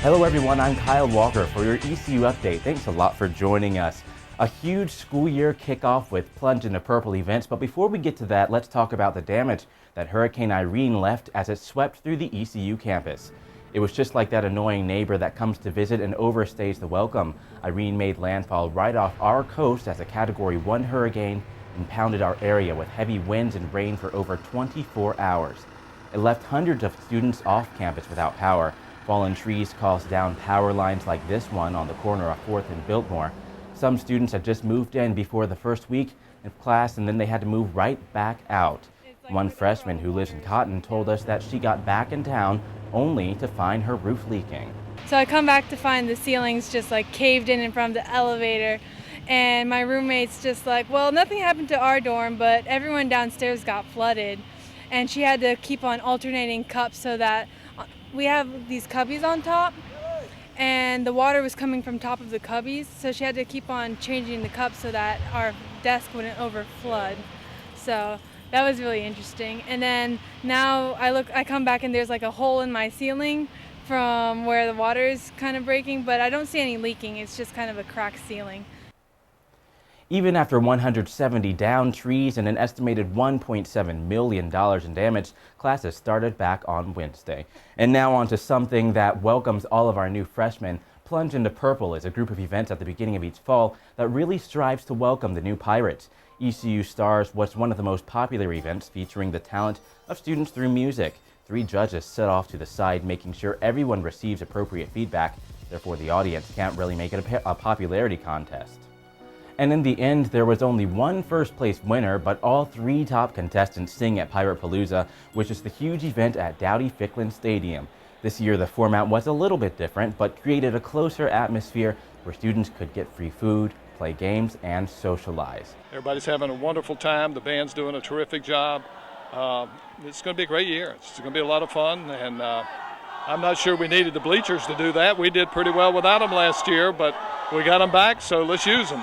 Hello everyone, I'm Kyle Walker for your ECU update. Thanks a lot for joining us. A huge school year kickoff with Plunge into Purple events, but before we get to that, let's talk about the damage that Hurricane Irene left as it swept through the ECU campus. It was just like that annoying neighbor that comes to visit and overstays the welcome. Irene made landfall right off our coast as a Category 1 hurricane and pounded our area with heavy winds and rain for over 24 hours. It left hundreds of students off campus without power. Fallen trees caused down power lines like this one on the corner of 4th and Biltmore. Some students had just moved in before the first week of class and then they had to move right back out. One freshman who lives in Cotton told us that she got back in town only to find her roof leaking. So I come back to find the ceilings just like caved in front of the elevator, and my roommate's just like, well, nothing happened to our dorm, but everyone downstairs got flooded. And she had to keep on alternating cups so that we have these cubbies on top, and the water was coming from top of the cubbies, so she had to keep on changing the cups so that our desk wouldn't overflood. So that was really interesting. And then now I come back and there's like a hole in my ceiling from where the water is kind of breaking, but I don't see any leaking. It's just kind of a cracked ceiling. Even after 170 downed trees and an estimated $1.7 million in damage, classes started back on Wednesday. And now on to something that welcomes all of our new freshmen. Plunge into Purple is a group of events at the beginning of each fall that really strives to welcome the new Pirates. ECU Stars was one of the most popular events, featuring the talent of students through music. 3 judges sit off to the side, making sure everyone receives appropriate feedback. Therefore, the audience can't really make it a popularity contest. And in the end, there was only one first-place winner, but all 3 top contestants sing at Pirate Palooza, which is the huge event at Dowdy-Ficklin Stadium. This year, the format was a little bit different, but created a closer atmosphere where students could get free food, play games, and socialize. Everybody's having a wonderful time. The band's doing a terrific job. It's going to be a great year. It's going to be a lot of fun, and I'm not sure we needed the bleachers to do that. We did pretty well without them last year, but we got them back, so let's use them.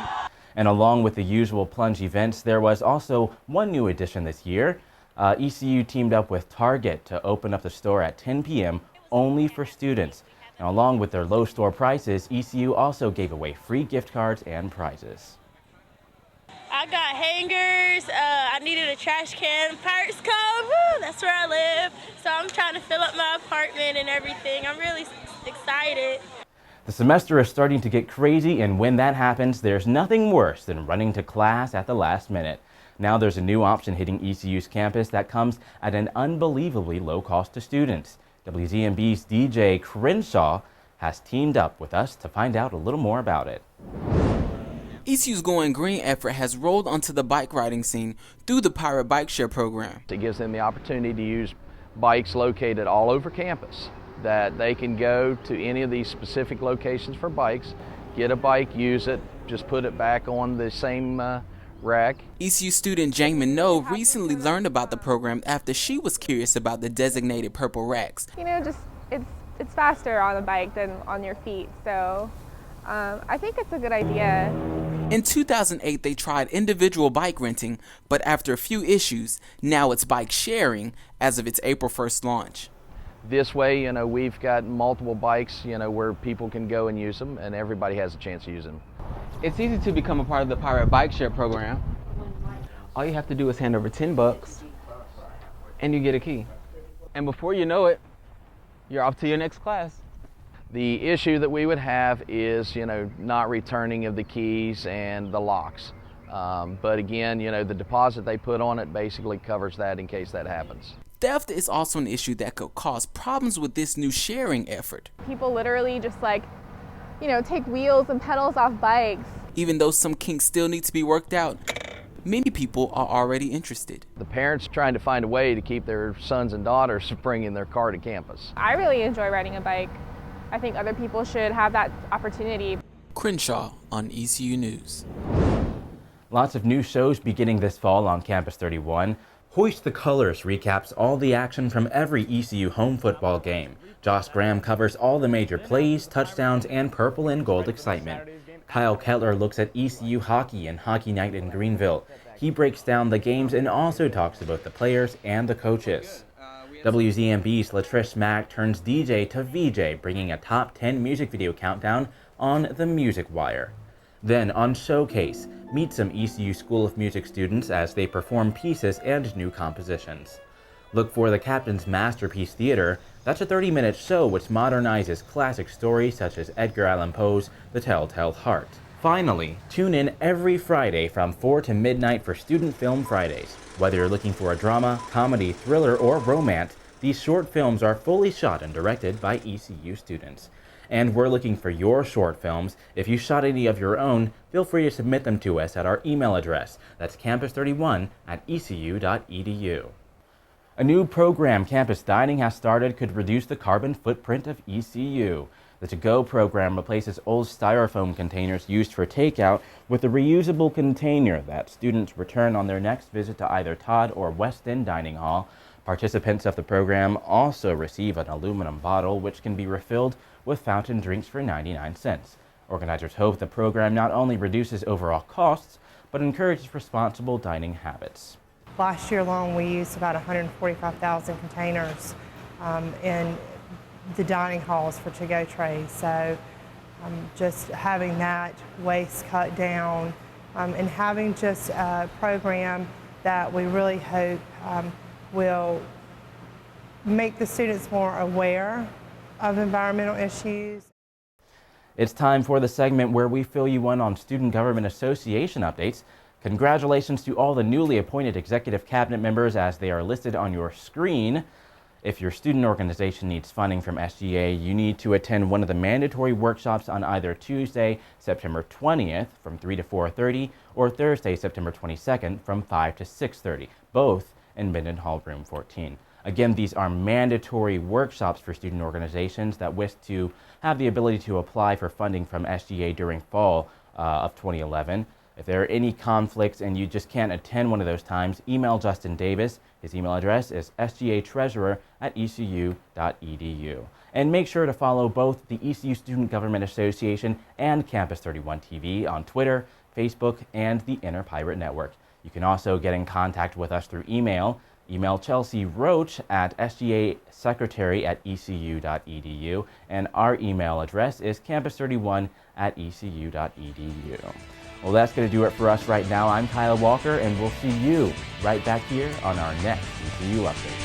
And along with the usual Plunge events, there was also one new addition this year. ECU teamed up with Target to open up the store at 10 p.m. only for students. Now, along with their low store prices, ECU also gave away free gift cards and prizes. I got hangers, I needed a trash can, Pirates Cove, woo, that's where I live. So I'm trying to fill up my apartment and everything. I'm really excited. The semester is starting to get crazy, and when that happens, there's nothing worse than running to class at the last minute. Now there's a new option hitting ECU's campus that comes at an unbelievably low cost to students. WZMB's DJ Crenshaw has teamed up with us to find out a little more about it. ECU's Going Green effort has rolled onto the bike riding scene through the Pirate Bike Share program. It gives them the opportunity to use bikes located all over campus, that they can go to any of these specific locations for bikes, get a bike, use it, just put it back on the same rack. ECU student Jane Minot recently learned about the program after she was curious about the designated purple racks. You know, just it's faster on a bike than on your feet, so I think it's a good idea. In 2008, they tried individual bike renting, but after a few issues, now it's bike sharing as of its April 1st launch. This way, you know, we've got multiple bikes, you know, where people can go and use them, and everybody has a chance to use them. It's easy to become a part of the Pirate Bike Share program. All you have to do is hand over $10 and you get a key. And before you know it, you're off to your next class. The issue that we would have is, you know, not returning of the keys and the locks. But again, you know, the deposit they put on it basically covers that in case that happens. Theft is also an issue that could cause problems with this new sharing effort. People literally just take wheels and pedals off bikes. Even though some kinks still need to be worked out, many people are already interested. The parents trying to find a way to keep their sons and daughters from bringing their car to campus. I really enjoy riding a bike. I think other people should have that opportunity. Crenshaw on ECU News. Lots of new shows beginning this fall on Campus 31. Hoist the Colors recaps all the action from every ECU home football game. Josh Graham covers all the major plays, touchdowns, and purple and gold excitement. Kyle Kettler looks at ECU hockey and Hockey Night in Greenville. He breaks down the games and also talks about the players and the coaches. WZMB's Latrice Mack turns DJ to VJ, bringing a top 10 music video countdown on the Music Wire. Then on Showcase, meet some ECU School of Music students as they perform pieces and new compositions. Look for the Captain's Masterpiece Theater. That's a 30-minute show which modernizes classic stories such as Edgar Allan Poe's The Telltale Heart. Finally, tune in every Friday from 4 to midnight for Student Film Fridays. Whether you're looking for a drama, comedy, thriller, or romance, these short films are fully shot and directed by ECU students. And we're looking for your short films. If you shot any of your own, feel free to submit them to us at our email address. That's campus31@ecu.edu. A new program, Campus Dining, has started could reduce the carbon footprint of ECU. The To-Go program replaces old styrofoam containers used for takeout with a reusable container that students return on their next visit to either Todd or West End Dining Hall. Participants of the program also receive an aluminum bottle which can be refilled with fountain drinks for 99 cents. Organizers hope the program not only reduces overall costs, but encourages responsible dining habits. Last year alone, we used about 145,000 containers in the dining halls for to-go trays. So just having that waste cut down and having just a program that we really hope will make the students more aware of environmental issues. It's time for the segment where we fill you in on Student Government Association updates. Congratulations to all the newly appointed executive cabinet members as they are listed on your screen. If your student organization needs funding from SGA, you need to attend one of the mandatory workshops on either Tuesday, September 20th from 3 to 4:30 or Thursday, September 22nd from 5 to 6:30, both in Minden Hall Room 14. Again, these are mandatory workshops for student organizations that wish to have the ability to apply for funding from SGA during fall of 2011. If there are any conflicts and you just can't attend one of those times, email Justin Davis. His email address is sgatreasurer@ecu.edu. And make sure to follow both the ECU Student Government Association and Campus 31 TV on Twitter, Facebook, and the Inner Pirate Network. You can also get in contact with us through email. Email Chelsea Roach at sgasecretary@ecu.edu, and our email address is campus31@ecu.edu. Well, that's going to do it for us right now. I'm Kyle Walker, and we'll see you right back here on our next ECU Update.